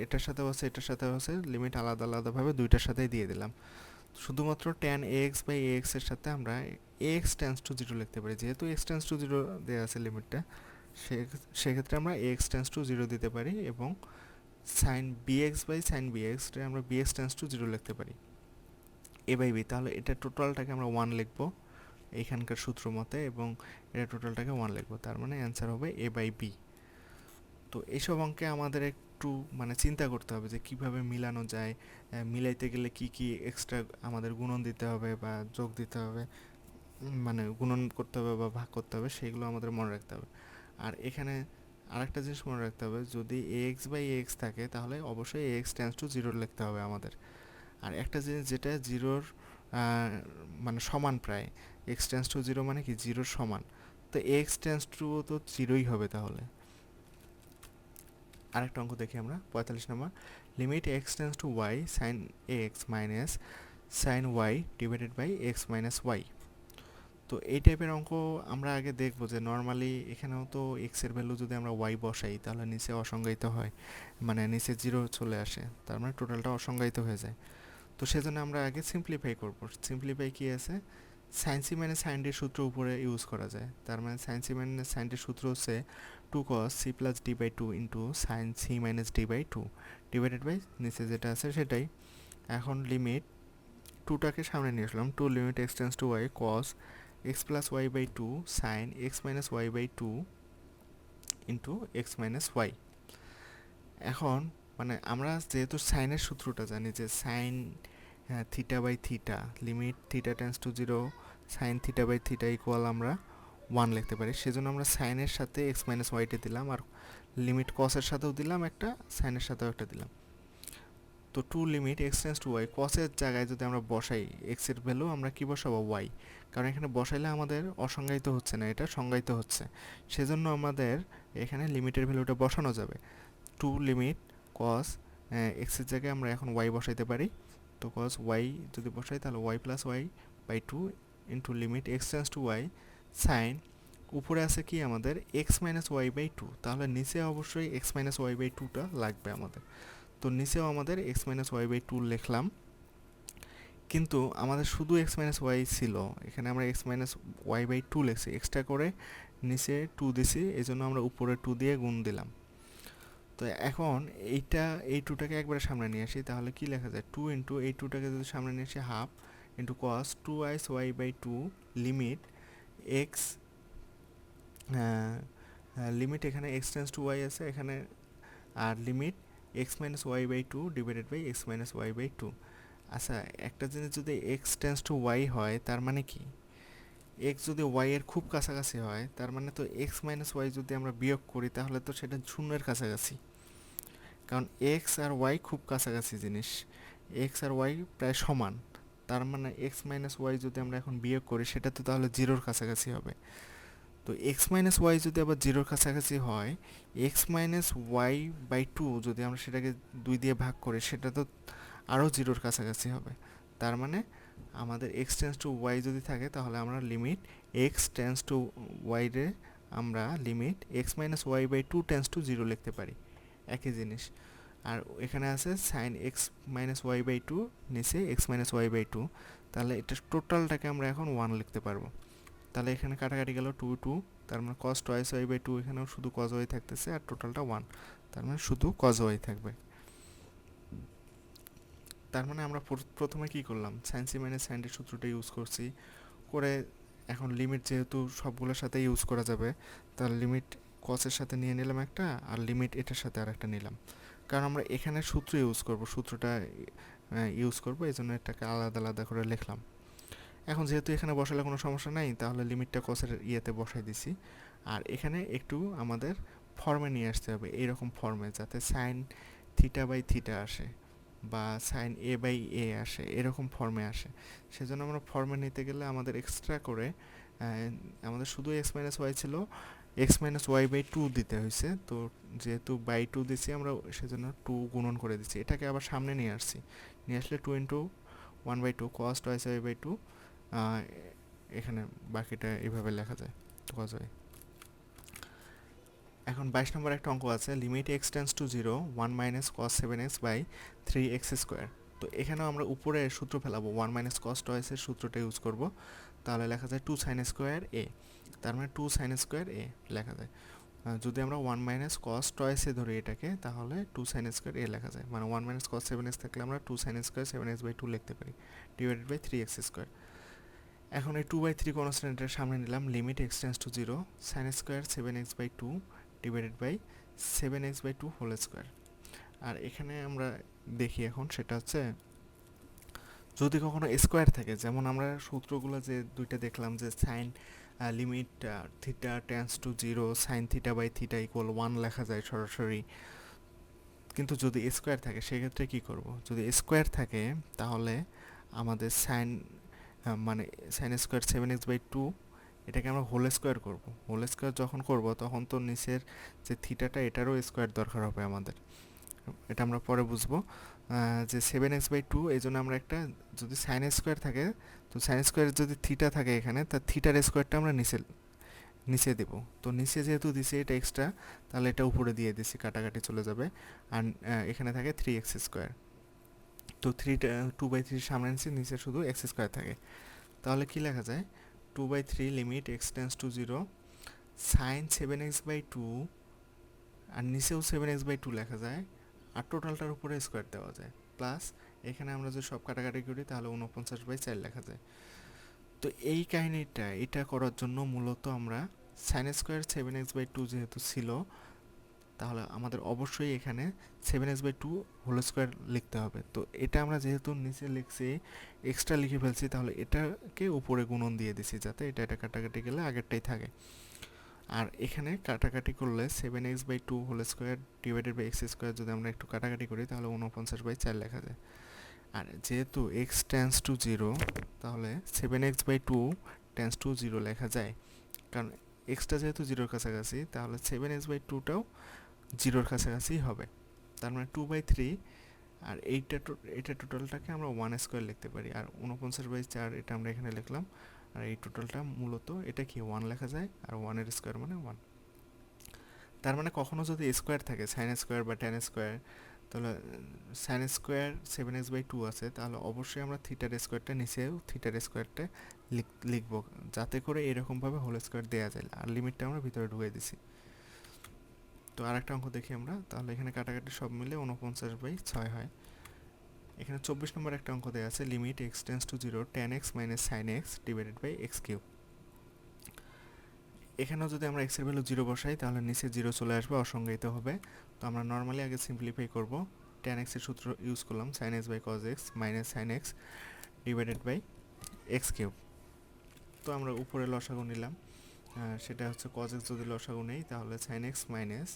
S1: এটার সাথেও আছে এটার সাথেও আছে, লিমিট আলাদা আলাদাভাবে দুইটার সাথেই দিয়ে দিলাম। শুধুমাত্র tan a x by a x এর সাথে আমরা a x tends to zero লিখতে পারি, যেহেতু এক্স টেন্স টু জিরো দেওয়া আছে লিমিটটা, সেক্ষেত্রে আমরা a x tends to zero দিতে পারি, এবং sine b x by sine b x আমরা b x tends to zero লিখতে পারি, এ বাই বি। তাহলে এটা টোটালটাকে আমরা ওয়ান লিখবো এইখানকার সূত্র মতে, এবং এটা টোটালটাকে ওয়ান লিখবো, তার মানে অ্যান্সার হবে এ বাই বি। তো এইসব অঙ্কে আমাদের একটু মানে চিন্তা করতে হবে যে কিভাবে মিলানো যায়, মিলাইতে গেলে কি কি এক্সট্রা আমাদের গুণন দিতে হবে বা যোগ দিতে হবে, মানে গুণন করতে হবে বা ভাগ করতে হবে, সেগুলো আমাদের মনে রাখতে হবে। আর এখানে আরেকটা জিনিস মনে রাখতে হবে, যদি এ এক্স বাই এ এক্স থাকে তাহলে অবশ্যই এ এক্স টেন্স টু জিরো লিখতে হবে আমাদের। আর একটা জিনিস যেটা জিরোর মানে সমান প্রায়, এক্স টেন্স টু জিরো মানে কি জিরোর সমান, তো এক্স টেন্স টু তো জিরোই হবে তাহলে। আরেকটা অঙ্ক দেখি আমরা, 45 নম্বর, limit x tends to y sine a x minus sine y divided by x minus y. তো এই টাইপের অঙ্ক আমরা আগে দেখবো যে নর্মালি এখানেও তো এক্সের ভ্যালু যদি আমরা ওয়াই বসাই তাহলে নিচে অসংজ্ঞায়িত হয়, মানে নিচে জিরো চলে আসে, তার মানে টোটালটা অসংজ্ঞায়িত হয়ে যায়। তো সেজন্য আমরা আগে সিম্পলিফাই করব। সিম্পলিফাই কি আছে, সাইন সি মাইনাস সাইন ডির সূত্র উপরে ইউজ করা যায়, তার মানে সাইন সি মাইনাস সাইন ডির সূত্র হচ্ছে 2 cos c plus d by two into sine c minus d by two divided by নিচে যেটা আছে সেটাই। এখন লিমিট টুটাকে সামনে নিয়ে আসলাম, two limit x tends to y cos x plus y by two sine x minus y by two into x minus y. এখন মানে আমরা যেহেতু সাইনের সূত্রটা জানি যে sine theta by theta, limit theta tends to zero sine theta by theta equal আমরা one লিখতে পারি, সেজন্য আমরা সাইনের সাথে এক্স মাইনাস ওয়াইটা দিলাম, আর লিমিট কসের সাথেও দিলাম একটা, সাইনের সাথেও একটা দিলাম। তো two limit x tends to y, কসের জায়গায় যদি আমরা বসাই এক্সের ভ্যালু আমরা কি বসাবো ওয়াই, কারণ এখানে বসাইলে আমাদের অসংজ্ঞায়িত হচ্ছে না, এটা সংজ্ঞায়িত হচ্ছে, সেজন্য আমাদের এখানে লিমিটের ভ্যালুটা বসানো যাবে। টু লিমিট কস এক্সের জায়গায় আমরা এখন ওয়াই বসাইতে পারি, তো কস ওয়াই যদি বসাই তাহলে y plus y by two into limit x tends to y sine, উপরে আছে কি আমাদের x minus y by two, তাহলে নিচে অবশ্যই এক্স মাইনাস ওয়াই বাই টুটা লাগবে আমাদের, তো নিচেও আমাদের x minus y by two লিখলাম। কিন্তু আমাদের শুধু এক্স মাইনাস ওয়াই ছিল, এখানে আমরা x minus y by two লিখছি, এক্সট্রা করে নিচে টু দিছি, এই জন্য আমরা উপরে টু দিয়ে গুণ দিলাম। তো এখন এই টুটাকে একবারে সামনে নিয়ে আসি, তাহলে কি লেখা যায়, টু ইন্টু এই টুটাকে যদি সামনে নিয়ে আসি half into cos two ice y by two limit x, limit এখানে এক্স টেন্স টু ওয়াই আছে এখানে, আর limit x minus y by two divided by x minus y by two. আচ্ছা, একটা জিনিস যদি এক্স টেন্স টু ওয়াই হয় তার মানে কি, এক্স যদি ওয়াই এর খুব কাছাকাছি হয় তার মানে তো এক্স মাইনাস ওয়াই যদি আমরা বিয়োগ করি তাহলে তো সেটা শূন্যের কাছাকাছি, কারণ এক্স আর ওয়াই খুব কাছাকাছি জিনিস, এক্স আর ওয়াই প্রায় সমান, তার মানে এক্স মাইনাস ওয়াই যদি আমরা এখন বিয়োগ করি সেটা তো তাহলে জিরোর কাছাকাছি হবে। তো এক্স মাইনাস ওয়াই যদি আবার জিরোর কাছাকাছি হয়, x minus y by two যদি আমরা সেটাকে দুই দিয়ে ভাগ করি সেটা তো আরও জিরোর কাছাকাছি হবে, তার মানে আমাদের এক্স টেন্স টু ওয়াই যদি থাকে তাহলে আমরা limit x tends to y রে আমরা limit x minus y by two tends to zero লিখতে পারি, একই জিনিস। আর এখানে আছে sine x minus y by two নিচে x minus y by two, তাহলে এটা টোটালটাকে আমরা এখন ওয়ান লিখতে পারবো। তাহলে এখানে কাটাকাটি গেল টু টু, তার মানে কস টয়েস ওয়াই বাই টু, এখানেও শুধু কজ ওয়াই থাকতেছে, আর টোটালটা ওয়ান, তার মানে শুধু কজ ওয়াই থাকবে। তার মানে আমরা প্রথমে কি করলাম, সাইন সি মাইনাস সাইন ডির সূত্রটা ইউজ করছি, করে এখন লিমিট যেহেতু সবগুলোর সাথে ইউজ করা যাবে, তার লিমিট কসের সাথে নিয়ে নিলাম একটা, আর লিমিট এটার সাথে আর একটা নিলাম, কারণ আমরা এখানে সূত্র ইউজ করব, সূত্রটা ইউজ করবো, এই জন্য এটাকে আলাদা আলাদা করে লিখলাম। এখন যেহেতু এখানে বসালে কোনো সমস্যা নাই, তাহলে লিমিটটা কসের ইয়েতে বসাই দিছি, আর এখানে একটু আমাদের ফর্মে নিয়ে আসতে হবে, এইরকম ফর্মে যাতে সাইন থিটা বাই থিটা আসে বা সাইন এ বাই এ আসে, এরকম ফর্মে আসে। সেজন্য আমরা ফর্মে নিতে গেলে আমাদের এক্সট্রা করে আমাদের শুধু এক্স মাইনাস ওয়াই ছিল, x minus y by two দিতে হয়েছে। তো যেহেতু বাই টু দিছি আমরা, সেজন্য টু গুণন করে দিচ্ছি। এটাকে আবার সামনে নিয়ে আসছি, নিয়ে আসলে two into one by two cos টয়েস ওয়াই বাই টু, এখানে বাকিটা এইভাবে লেখা যায় কস ওয়াই। এখন 22 নম্বর একটা অঙ্ক আছে, limit x tends to zero one minus cos seven x by three x square. তো এখানেও আমরা উপরে সূত্র ফেলাবো, ওয়ান মাইনাস কস টয়েসের সূত্রটা ইউজ করব। তাহলে লেখা যায় টু সাইন স্কোয়ার এ, তার মানে টু সাইন স্কোয়ার এ লেখা যায়। যদি আমরা ওয়ান মাইনাস কস টয়েসে ধরি এটাকে, তাহলে টু সাইন স্কোয়ার এ লেখা যায়। মানে one minus cos seven x থাকলে আমরা two sine square seven x by two লিখতে পারি, divided by three x square. এখন এই টু বাই থ্রি কনস্ট্যান্টের সামনে নিলাম, limit x tends to zero sine square seven x by two divided by seven x by two whole square. আর এখানে আমরা দেখি এখন, সেটা হচ্ছে যদি কখনো স্কোয়ার থাকে, যেমন আমরা সূত্রগুলো যে দুইটা দেখলাম, যে sine limit theta tends to zero sine theta by theta equal one লেখা যায় সরাসরি। কিন্তু যদি স্কোয়ার থাকে সেক্ষেত্রে কী করব? যদি স্কোয়ার থাকে তাহলে আমাদের সাইন মানে sine square seven x by two, এটাকে আমরা হোল স্কোয়ার করব। হোল স্কোয়ার যখন করব তখন তো নিচের যে থিটাটা এটারও স্কোয়ার দরকার হবে আমাদের, এটা আমরা পরে বুঝবো। যে সেভেন এক্স বাই টু, এই জন্য আমরা একটা, যদি সাইন স্কোয়ার থাকে, তো সাইন স্কোয়ারের যদি থিটা থাকে এখানে, তার থিটার স্কোয়ারটা আমরা নিচে দেবো। তো নিচে যেহেতু দিছি এটা এক্সট্রা, তাহলে এটা উপরে দিয়ে দিছি, কাটাকাটি চলে যাবে। আর এখানে থাকে থ্রি এক্স স্কোয়ার। তো টু বাই থ্রির সামনে নিচে শুধু এক্স স্কোয়ার থাকে। তাহলে কি লেখা যায়? Two by three limit x tends to zero sine seven x by two, আর নিচেও সেভেন এক্স বাই টু লেখা যায়, আর টোটালটার উপরে স্কোয়ার দেওয়া যায়, প্লাস এখানে আমরা যদি সব কাটাকাটি করি তাহলে 49/4 লেখা যায়। তো এই কাহিনীটা এটা করার জন্য মূলত আমরা sine square seven x by two যেহেতু ছিল, তাহলে আমাদের অবশ্যই এখানে seven x by two whole square লিখতে হবে। তো এটা আমরা যেহেতু নিচে লিখছি, এক্সট্রা লিখে ফেলছি, তাহলে এটাকে উপরে গুণন দিয়ে দিছি, যাতে এটা কাটাকাটি গেলে আগেরটাই থাকে। আর এখানে কাটাকাটি করলে seven x by two whole square divided by x square যদি আমরা একটু কাটাকাটি করি, তাহলে 49/4 লেখা যায়। আর যেহেতু এক্স টেন্স টু জিরো, তাহলে seven x by two tends to zero লেখা যায়, কারণ এক্সটা যেহেতু জিরোর কাছাকাছি, তাহলে সেভেন এক্স বাই টুটাও জিরোর কাছাকাছি হবে। তার মানে টু বাই থ্রি, আর এটা টোটালটাকে আমরা ওয়ান স্কোয়ার লিখতে পারি, আর 49/4 এটা আমরা এখানে লিখলাম। আর এই টোটালটা মূলত এটা কি ওয়ান লেখা যায়, আর ওয়ানের স্কোয়ার মানে ওয়ান। তার মানে কখনো যদি স্কোয়ার থাকে, সাইন স্কোয়ার বা ট্যান স্কোয়ার, তাহলে sine square seven x by two আছে, তাহলে অবশ্যই আমরা থিটার স্কোয়ারটা নিচেও থিটার স্কোয়ারটা লিখবো, যাতে করে এরকমভাবে হোল স্কোয়ার দেওয়া যায়। আর লিমিটটা আমরা ভিতরে ঢুকে দিছি। তো আরেকটা অঙ্ক দেখি আমরা, তাহলে এখানে কাটাকাটি সব মিলে 49/6 হয়। এখানে 24 নম্বর একটা অঙ্ক দেওয়া আছে, limit x tends to zero tan x minus sine x divided by x cube. এখানেও যদি আমরা এক্সের ভ্যালু জিরো বসাই, তাহলে নিচে জিরো চলে আসবে, অসংজ্ঞায়িত হবে। তো আমরা নর্মালি আগে সিম্পলিফাই করব, ট্যান এক্সের সূত্র ইউজ করলাম, sine x by cos x minus sine x divided by x cube. তো আমরা উপরে লসাগু নিলাম, সেটা হচ্ছে কজ এক্স যদি লসাগু নেই, তাহলে sine x minus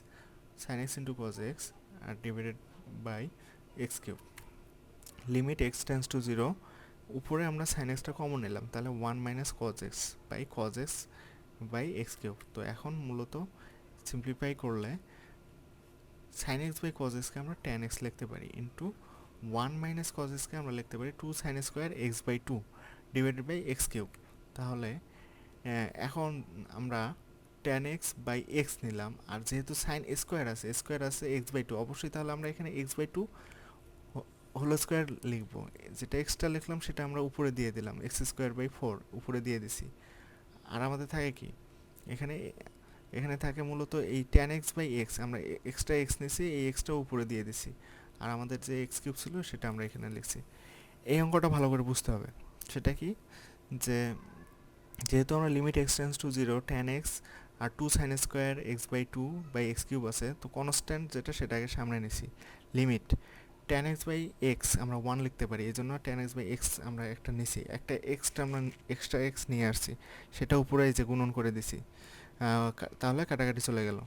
S1: sine x into cos x আর divided by x cube. Limit x tends to zero, উপরে আমরা সাইন এক্সটা কমন নিলাম, তাহলে one minus cos x by cos x by x cube. তো এখন মূলত সিম্পলিফাই করলে সাইন এক্স বাই কজ এক্সকে আমরা ট্যান এক্স লিখতে পারি, ইন্টু ওয়ান মাইনাস কজ এক্সকে আমরা লিখতে পারি two sine square x by two divided by x cube. তাহলে এখন আমরা ট্যান এক্স বাই এক্স নিলাম, আর যেহেতু সাইন স্কোয়ার আছে এক্স বাই টু, অবশ্যই তাহলে আমরা এখানে x by two whole square লিখবো। যেটা এক্সট্রা লিখলাম সেটা আমরা উপরে দিয়ে দিলাম, এক্স স্কোয়ার বাই ফোর উপরে দিয়ে দিছি। আর আমাদের থাকে কি, এখানে থাকে মূলত এই ট্যান এক্স বাই এক্স, আমরা এক্সট্রা এক্স নিছি, এই এক্সট্রা উপরে দিয়ে দিছি, আর আমাদের যে এক্স কিউব ছিল সেটা আমরা এখানে লিখছি। এই অঙ্কটা ভালো করে বুঝতে হবে, সেটা কি, যে যেহেতু আমরা limit x tends to zero tan x আর two sine square x by two by x cube আছে, তো কনস্ট্যান্ট যেটা সেটাকে সামনে নিছি। Limit tan x by x আমরা ওয়ান লিখতে পারি, এই জন্য ট্যান এক্স বাই এক্স আমরা একটা নিছি, একটা এক্সট্রা আমরা এক্সট্রা এক্স নিয়ে আসছি, সেটা উপরে এই যে গুণন করে দিছি, তাহলে কাটাকাটি চলে গেল।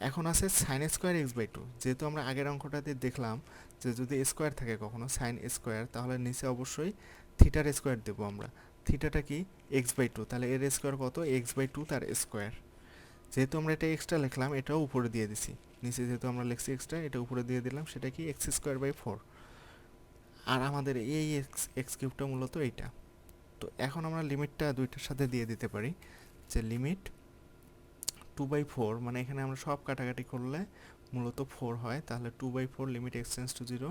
S1: এখন আছে sine square x by two. যেহেতু আমরা আগের অঙ্কটাতে দেখলাম যে যদি স্কোয়ার থাকে কখনো সাইন স্কোয়ার, তাহলে নিচে অবশ্যই থিটার স্কোয়ার দেবো আমরা। থিটাটা কি? এক্স বাই টু, তাহলে এর স্কোয়ার কত? এক্স বাই টু তার স্কোয়ার। যেহেতু আমরা এটা এক্সট্রা লিখলাম, এটাও উপরে দিয়ে দিছি। নিচে যেহেতু আমরা লিখছি এক্সট্রা, এটা উপরে দিয়ে দিলাম, সেটা কি? X square by four. আর আমাদের এই এক্স এক্স কিউবটা মূলত এইটা। তো এখন আমরা লিমিটটা দুইটার সাথে দিয়ে দিতে পারি, যে লিমিট টু বাই ফোর, মানে এখানে আমরা সব কাটাকাটি করলে মূলত ফোর হয়, তাহলে two by four limit x tends to zero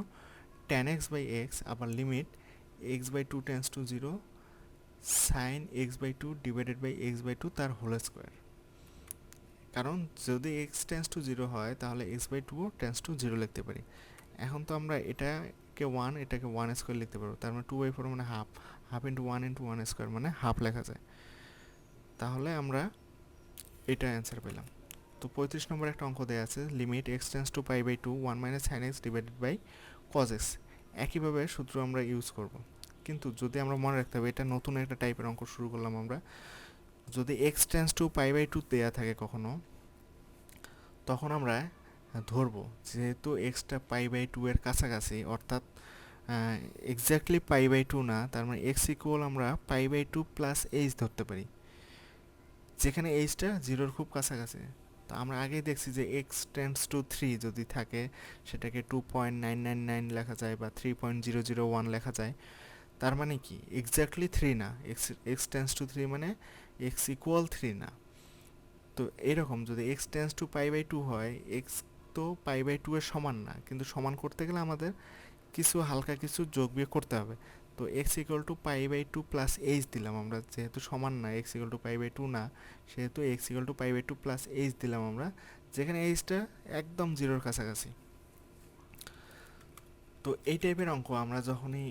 S1: tan x by x, আবার limit x by two tends to zero sine x by two divided by x by two তার হোল স্কোয়ার। কারণ যদি x tends to zero হয় তাহলে x by two tends to zero লিখতে পারি। এখন তো আমরা এটাকে ওয়ান, এটাকে ওয়ান স্কোয়ার লিখতে পারবো, তার মানে টু বাই ফোর মানে half, half into one square মানে হাফ লেখা যায়। তাহলে আমরা এটা অ্যান্সার পেলাম। তো 35 নম্বর একটা অঙ্ক দেওয়া আছে, limit x tends to pi by two one minus sine x divided by cos x. একইভাবে সূত্র আমরা ইউজ করব, কিন্তু যদি আমরা মনে রাখতে হবে এটা নতুন একটা টাইপের অঙ্ক শুরু করলাম আমরা। যদি x tends to pi by two দেওয়া থাকে কখনো, তখন আমরা ধরবো যেহেতু এক্সটা পাই বাই টু এর কাছাকাছি, অর্থাৎ এক্স্যাক্টলি পাই বাই টু না, তার মানে এক্স ইকুয়াল আমরা pi by two plus h ধরতে পারি, যেখানে এইচটা জিরোর খুব কাছাকাছি। তো আমরা আগেই দেখছি যে এক্স টেন্স টু থ্রি যদি থাকে, সেটাকে 2.999 লেখা যায় বা 3.001 লেখা যায়। তার মানে কি? এক্স্যাক্টলি থ্রি না, এক্স টেন্স টু থ্রি মানে এক্স ইকুয়াল থ্রি না। তো এরকম যদি x tends to pi by two হয়, এক্স তো পাই বাই টু এর সমান না, কিন্তু সমান করতে গেলে আমাদের কিছু হালকা কিছু যোগ বিয়োগ করতে হবে। তো x equal to pi by two plus h দিলাম আমরা, যেহেতু সমান না, x equal to pi by two না, সেহেতু x equal to pi by two plus h দিলাম আমরা, যেখানে এইচটা একদম জিরোর কাছাকাছি। তো এই টাইপের অঙ্ক আমরা যখনই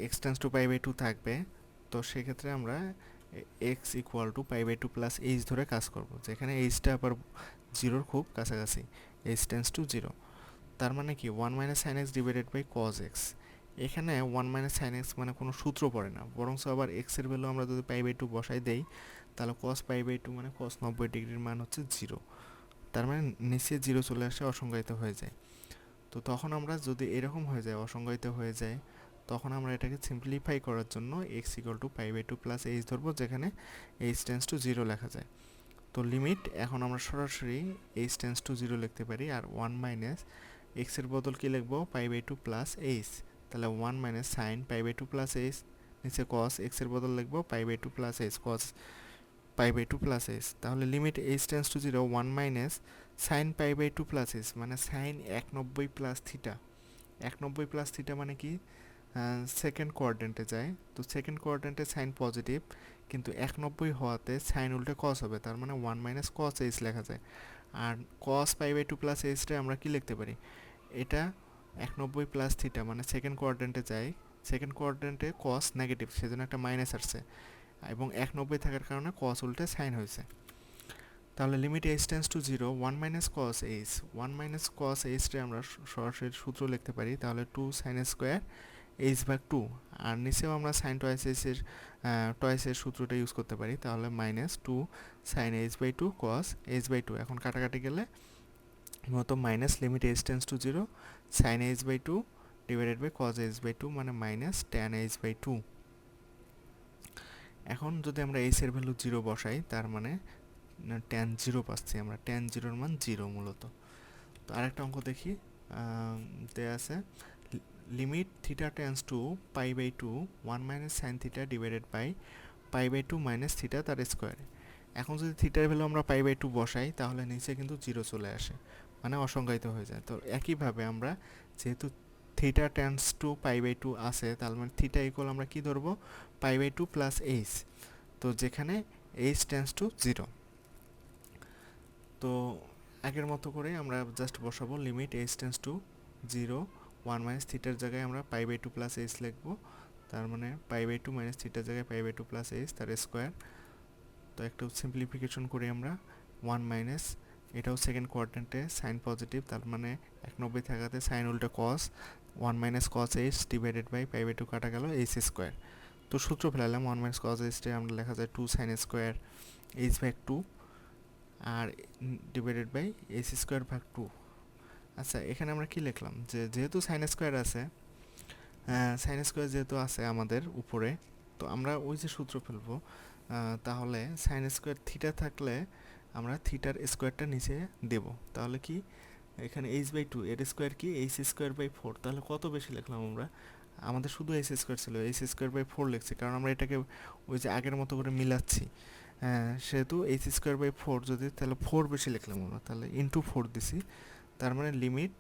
S1: x tends to pi by two থাকবে, তো সেক্ষেত্রে আমরা x equal to pi by two plus h ধরে কাজ করব, যেখানে এইচটা আবার জিরোর খুব কাছাকাছি, এইচ টেন্স টু জিরো। তার মানে কি? One minus sine x divided by cos x. এখানে ওয়ান মাইনাস সাইন এক্স মানে কোনো সূত্র পড়ে না, বরং আবার এক্সের ভ্যালু আমরা যদি পাই বাই টু বসাই দেই, তাহলে কস পাই বাই টু মানে কস 90 ডিগ্রির মান হচ্ছে জিরো। তার মানে নিচে জিরো চলে আসে, অসংজ্ঞায়িত হয়ে যায়। তো তখন আমরা যদি এরকম হয়ে যায়, অসংজ্ঞায়িত হয়ে যায়, তখন আমরা এটাকে সিম্পলিফাই করার জন্য x equal to pi by two plus h ধরবো, যেখানে এইচ টেন্স টু জিরো লেখা যায়। তো লিমিট এখন আমরা সরাসরি এইচ টেন্স টু জিরো লিখতে পারি, আর ওয়ান মাইনাস এক্সের বদল কি লিখবো? Pi by two plus h. তাহলে one minus sine pi by two plus h, নিচে কস এক্সের বদল লিখবো pi by two plus h, cos pi by two plus h. তাহলে limit h tends to zero one minus sine pi by two plus h, মানে sine 190 plus theta. 190 plus theta মানে কি? Second কোয়াড্রেন্টে যায়, তো second কোয়াড্রেন্টে sine positive, কিন্তু 190 হওয়াতে sign উল্টে কস হবে, তার মানে ওয়ান মাইনাস কস এইচ লেখা যায়। আর কস পাই বাই টু প্লাস এইচটা আমরা কি লিখতে পারি? এটা 190 প্লাস থিটা মানে সেকেন্ড কোয়াড্রেন্টে যায়, সেকেন্ড কোয়াড্রেন্টে কস নেগেটিভ, সেজন্য একটা মাইনাস আসছে, এবং 190 থাকার কারণে কস উল্টে সাইন হয়েছে। তাহলে limit h tends to zero one minus cos h, one minus cos এইচটা আমরা সরাসরি সূত্র লিখতে পারি, তাহলে টু সাইন স্কোয়ার এইচ ভাগ টু। আর নিচেও আমরা সাইন টয়েসের সূত্রটা ইউজ করতে পারি, তাহলে minus two sine h by two cos h by two. এখন কাটাকাটি গেলে মতো minus limit h tends to zero sine h by two divided by cos h by two, মানে minus tan h by two. এখন যদি আমরা এইচের value zero বসাই, তার মানে ট্যান জিরো পাচ্ছি আমরা, ট্যান জিরোর মান জিরো মূলত। তো আরেকটা অঙ্ক দেখি, দেয়া আছে limit theta tends to pi by two one minus sine theta divided by pi by two minus theta তার স্কোয়ারে। এখন যদি থিটার ভ্যালু আমরা পাই বাই টু বসাই, তাহলে নিচে কিন্তু জিরো চলে আসে, মানে অসংজ্ঞায়িত হয়ে যায়। তো একইভাবে আমরা যেহেতু theta tends to pi by two আছে, তাহলে মানে থিটা ইকুয়াল আমরা কি ধরবো? Pi by two plus h, তো যেখানে এইচ টেন্স টু জিরো। তো আগের মতো করে আমরা জাস্ট বসাবো limit h tends to zero one minus থিটার জায়গায় আমরা pi by two plus h লিখবো, তার মানে পাই বাই টু মাইনাস থিটার জায়গায় pi by two plus h তার স্কোয়ার। তো একটু সিম্পলিফিকেশন করি আমরা, ওয়ান মাইনাস এটাও সেকেন্ড কোয়াড্রেন্টে সাইন পজিটিভ, তার মানে 190 থাকাতে সাইন উল্টে cos, one minus cos h divided by pi by two কাটা গেল এইচ স্কোয়ার। তো সূত্র ফেলালাম, ওয়ান মাইনাস কস এইচটা আমরা লেখা যায় two sine square h by two, আর ডিভাইডেড বাই এইচ স্কোয়ার ভাগ 2। আচ্ছা, এখানে আমরা কি লিখলাম, যে যেহেতু সাইন স্কোয়ার আছে, সাইন স্কোয়ার যেহেতু আছে আমাদের উপরে, তো আমরা ওই যে সূত্র ফেলবো, তাহলে সাইন স্কোয়ার থিটা থাকলে আমরা থিটার স্কোয়ারটা নিচে দেব। তাহলে কি এখানে এইচ বাই 2 এর স্কোয়ার কি এইচ স্কোয়ার বাই 4, তাহলে কত বেশি লিখলাম আমরা, আমাদের শুধু এইচ স্কোয়ার ছিল, এইচ স্কোয়ার বাই 4 লিখছি, কারণ আমরা এটাকে ওই যে আগের মতো করে মিলাচ্ছি। সেহেতু এইচ স্কোয়ার বাই 4 যদি, তাহলে 4 বেশি লিখলাম আমরা, তাহলে ইন্টু 4 দিছি। তার মানে লিমিট,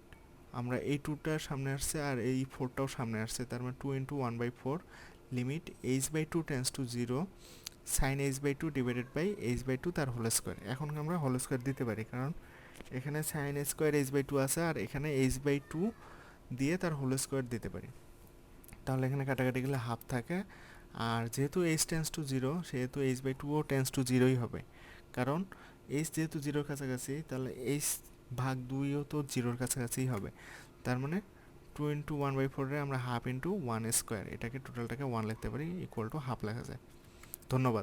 S1: আমরা এই 2টা সামনে আসছে আর এই 4টাও সামনে আসছে, তার মানে 2 into 1/4 limit h by 2 tends to 0 sine h by 2 divided by h by 2 তার হোল স্কোয়ার। এখন আমরা হোল স্কোয়ার দিতে পারি, কারণ এখানে সাইন স্কোয়ার এইচ বাই 2 আছে আর এখানে এইচ বাই 2 দিয়ে তার হোল স্কোয়ার দিতে পারি। তাহলে এখানে কাটাকাটি গেলে হাফ থাকে, আর যেহেতু এইচ টেন্স টু 0 সেহেতু এইচ বাই 2ও টেন্স টু 0ই হবে, কারণ এইচ যেহেতু 0-র কাছাকাছি, তাহলে এইচ ভাগ 2ও তো 0-র কাছাকাছিই হবে। তার মানে 2 ইন্টু 1/4 আমরা হাফ ইন্টু 1 স্কোয়ার, এটাকে টোটালটাকে 1 লিখতে পারি, ইকুয়াল টু হাফ লেখা যায়। ধন্যবাদ।